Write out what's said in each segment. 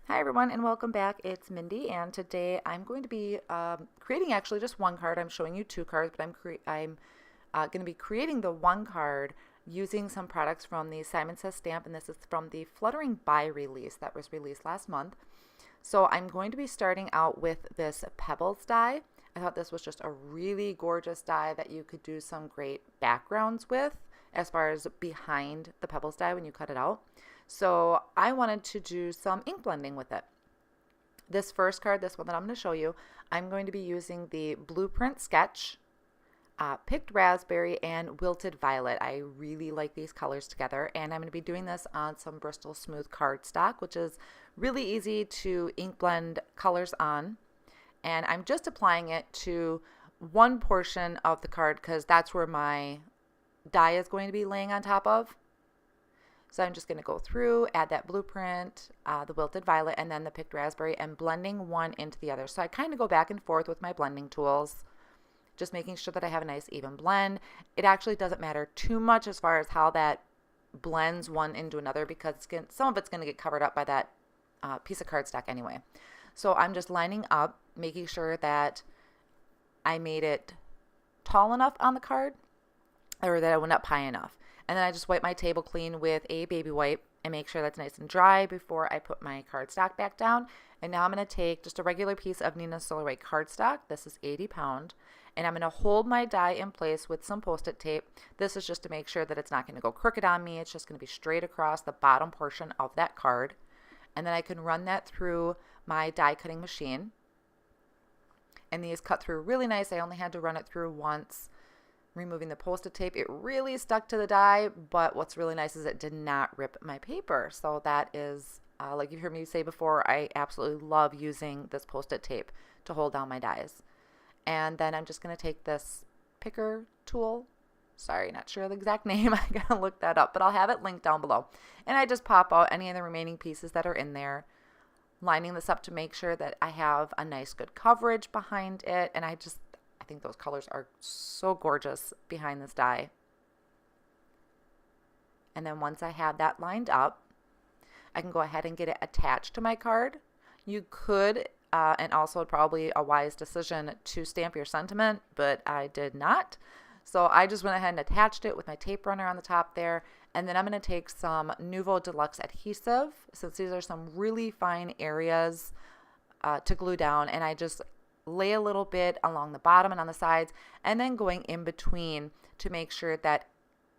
Hi everyone and welcome back. It's Mindy and today I'm going to be creating actually just one card. I'm showing you two cards, but I'm going to be creating the one card using some products from the Simon Says stamp, and this is from the Fluttering Buy release that was released last month. So I'm going to be starting out with this Pebbles die. I thought this was just a really gorgeous die that you could do some great backgrounds with as far as behind the Pebbles die when you cut it out. So I wanted to do some ink blending with it. This first card, this one that I'm going to show you, I'm going to be using the Blueprint Sketch, Picked Raspberry, and Wilted Violet. I really like these colors together, and I'm going to be doing this on some Bristol Smooth cardstock, which is really easy to ink blend colors on. And I'm just applying it to one portion of the card because that's where my die is going to be laying on top of. So I'm just going to go through, add that blueprint, the wilted violet, and then the picked raspberry, and blending one into the other. So I kind of go back and forth with my blending tools, just making sure that I have a nice even blend. It actually doesn't matter too much as far as how that blends one into another because some of it's going to get covered up by that piece of cardstock anyway. So I'm just lining up, making sure that I made it tall enough on the card, or that I went up high enough. And then I just wipe my table clean with a baby wipe and make sure that's nice and dry before I put my cardstock back down. And now I'm going to take just a regular piece of Nina Solar White cardstock. This is 80 pound. And I'm going to hold my die in place with some Post-it tape. This is just to make sure that it's not going to go crooked on me. It's just going to be straight across the bottom portion of that card. And then I can run that through my die cutting machine. And these cut through really nice. I only had to run it through once. Removing the Post-it tape, it really stuck to the die, but what's really nice is it did not rip my paper. So that is, like you've heard me say before, I absolutely love using this Post-it tape to hold down my dies. And then I'm just going to take this picker tool. Sorry, not sure the exact name. I gotta look that up, but I'll have it linked down below. And I just pop out any of the remaining pieces that are in there, lining this up to make sure that I have a nice good coverage behind it. And I think those colors are so gorgeous behind this die. And then once I have that lined up, I can go ahead and get it attached to my card. You could, and also probably a wise decision, to stamp your sentiment, but I did not. So I just went ahead and attached it with my tape runner on the top there. And then I'm going to take some Nuvo Deluxe adhesive, since these are some really fine areas to glue down, and I just lay a little bit along the bottom and on the sides, and then going in between to make sure that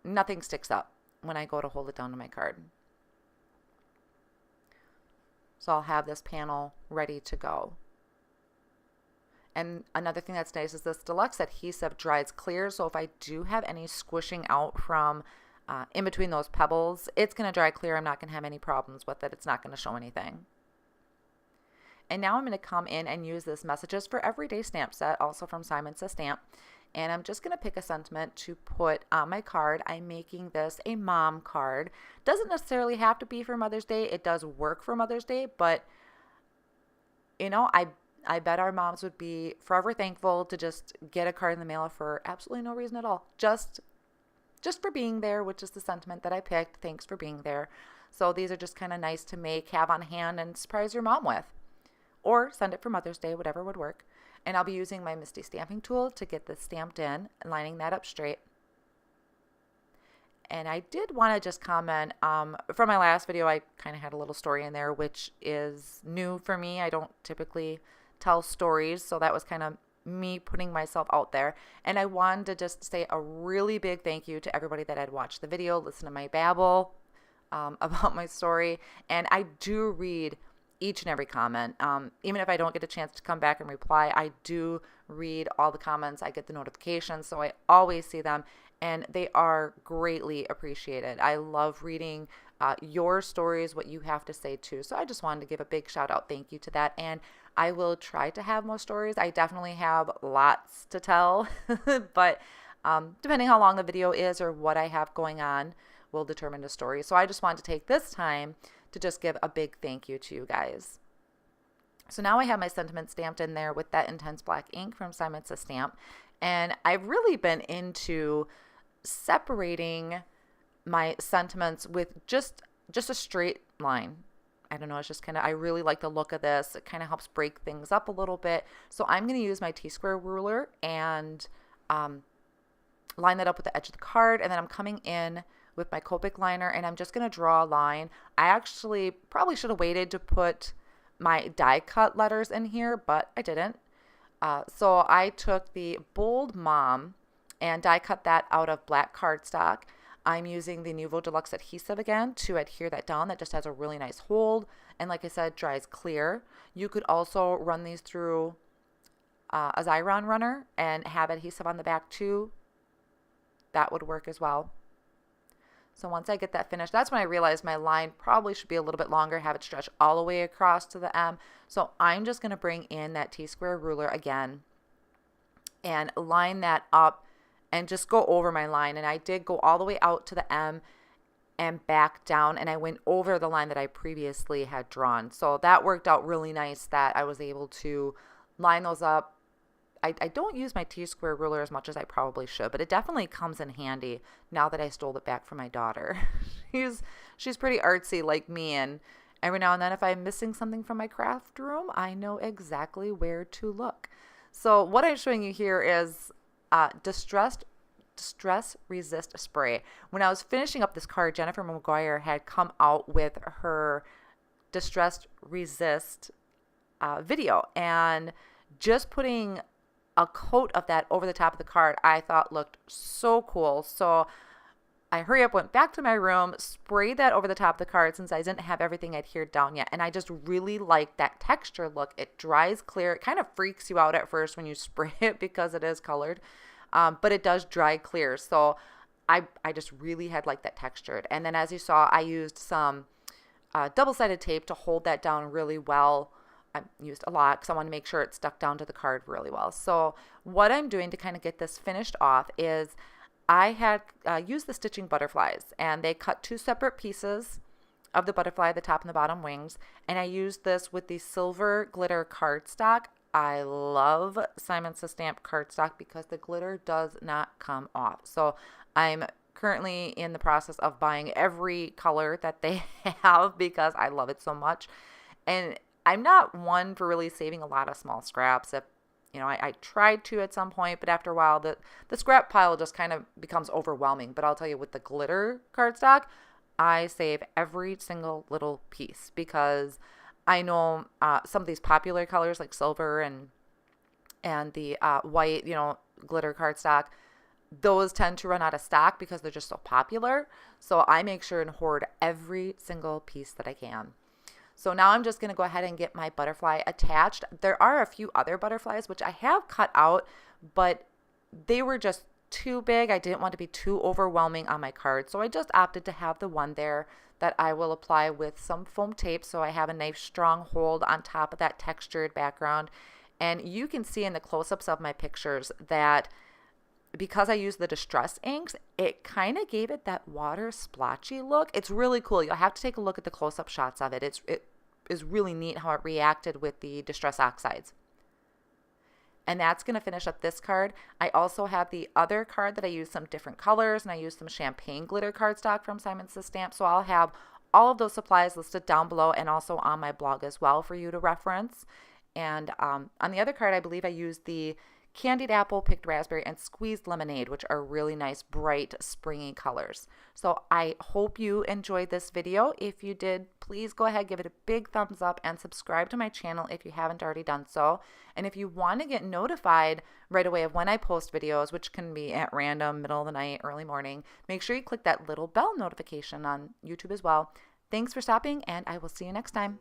nothing sticks up when I go to hold it down to my card. So I'll have this panel ready to go. And another thing that's nice is this Deluxe adhesive dries clear, so if I do have any squishing out from in between those pebbles, it's going to dry clear. I'm not going to have any problems with it. It's not going to show anything. And now I'm going to come in and use this Messages for Everyday stamp set, also from Simon Says Stamp. And I'm just going to pick a sentiment to put on my card. I'm making this a mom card. Doesn't necessarily have to be for Mother's Day. It does work for Mother's Day, but you know, I bet our moms would be forever thankful to just get a card in the mail for absolutely no reason at all. Just for being there, which is the sentiment that I picked. Thanks for being there. So these are just kind of nice to make, have on hand, and surprise your mom with. Or send it for Mother's Day, whatever would work. And I'll be using my Misty stamping tool to get this stamped in and lining that up straight. And I did want to just comment, from my last video, I kind of had a little story in there, which is new for me. I don't typically tell stories, so that was kind of me putting myself out there. And I wanted to just say a really big thank you to everybody that had watched the video, listened to my babble about my story. And I do read each and every comment. Even if I don't get a chance to come back and reply, I do read all the comments. I get the notifications, so I always see them, and they are greatly appreciated. I love reading your stories, what you have to say too. So I just wanted to give a big shout out, thank you to that. And I will try to have more stories. I definitely have lots to tell, but depending how long the video is or what I have going on will determine the story. So I just wanted to take this time to just give a big thank you to you guys. So now I have my sentiment stamped in there with that intense black ink from Simon Says Stamp. And I've really been into separating my sentiments with just a straight line. I don't know, it's just kind of, I really like the look of this. It kind of helps break things up a little bit. So I'm going to use my T-square ruler and line that up with the edge of the card. And then I'm coming in with my Copic liner and I'm just going to draw a line. I actually probably should have waited to put my die cut letters in here, but I didn't. So I took the Bold Mom and die cut that out of black cardstock. I'm using the Nuvo Deluxe adhesive again to adhere that down. That just has a really nice hold. And like I said, dries clear. You could also run these through a Xyron runner and have adhesive on the back too. That would work as well. So once I get that finished, that's when I realized my line probably should be a little bit longer, have it stretch all the way across to the M. So I'm just going to bring in that T-square ruler again and line that up and just go over my line. And I did go all the way out to the M and back down, and I went over the line that I previously had drawn. So that worked out really nice that I was able to line those up. I don't use my T-square ruler as much as I probably should, but it definitely comes in handy now that I stole it back from my daughter. She's pretty artsy like me, and every now and then if I'm missing something from my craft room, I know exactly where to look. So what I'm showing you here is Distress Resist Spray. When I was finishing up this card, Jennifer McGuire had come out with her Distress Resist video, and just putting a coat of that over the top of the card I thought looked so cool. So I hurry up, went back to my room, sprayed that over the top of the card since I didn't have everything adhered down yet. And I just really like that texture look. It dries clear. It kind of freaks you out at first when you spray it because it is colored, but it does dry clear. So I just really had liked that textured. And then as you saw, I used some double-sided tape to hold that down really well. I used a lot because I want to make sure it stuck down to the card really well. So what I'm doing to kind of get this finished off is I had used the stitching butterflies, and they cut two separate pieces of the butterfly, the top and the bottom wings, and I used this with the silver glitter cardstock. I love Simon Says Stamp cardstock because the glitter does not come off. So I'm currently in the process of buying every color that they have because I love it so much. And I'm not one for really saving a lot of small scraps. If I tried to at some point, but after a while, the scrap pile just kind of becomes overwhelming. But I'll tell you, with the glitter cardstock, I save every single little piece because I know some of these popular colors like silver and the white, glitter cardstock, those tend to run out of stock because they're just so popular. So I make sure and hoard every single piece that I can. So now I'm just going to go ahead and get my butterfly attached. There are a few other butterflies which I have cut out, but they were just too big. I didn't want to be too overwhelming on my card. So I just opted to have the one there that I will apply with some foam tape so I have a nice strong hold on top of that textured background. And you can see in the close-ups of my pictures that because I used the Distress inks, it kind of gave it that water splotchy look. It's really cool. You'll have to take a look at the close-up shots of it. It is really neat how it reacted with the Distress Oxides. And that's going to finish up this card. I also have the other card that I used some different colors, and I used some champagne glitter cardstock from Simon Says Stamp. So I'll have all of those supplies listed down below and also on my blog as well for you to reference. And on the other card, I believe I used the Candied Apple, Picked Raspberry, and Squeezed Lemonade, which are really nice, bright, springy colors. So I hope you enjoyed this video. If you did, please go ahead, give it a big thumbs up, and subscribe to my channel if you haven't already done so. And if you want to get notified right away of when I post videos, which can be at random, middle of the night, early morning, make sure you click that little bell notification on YouTube as well. Thanks for stopping, and I will see you next time.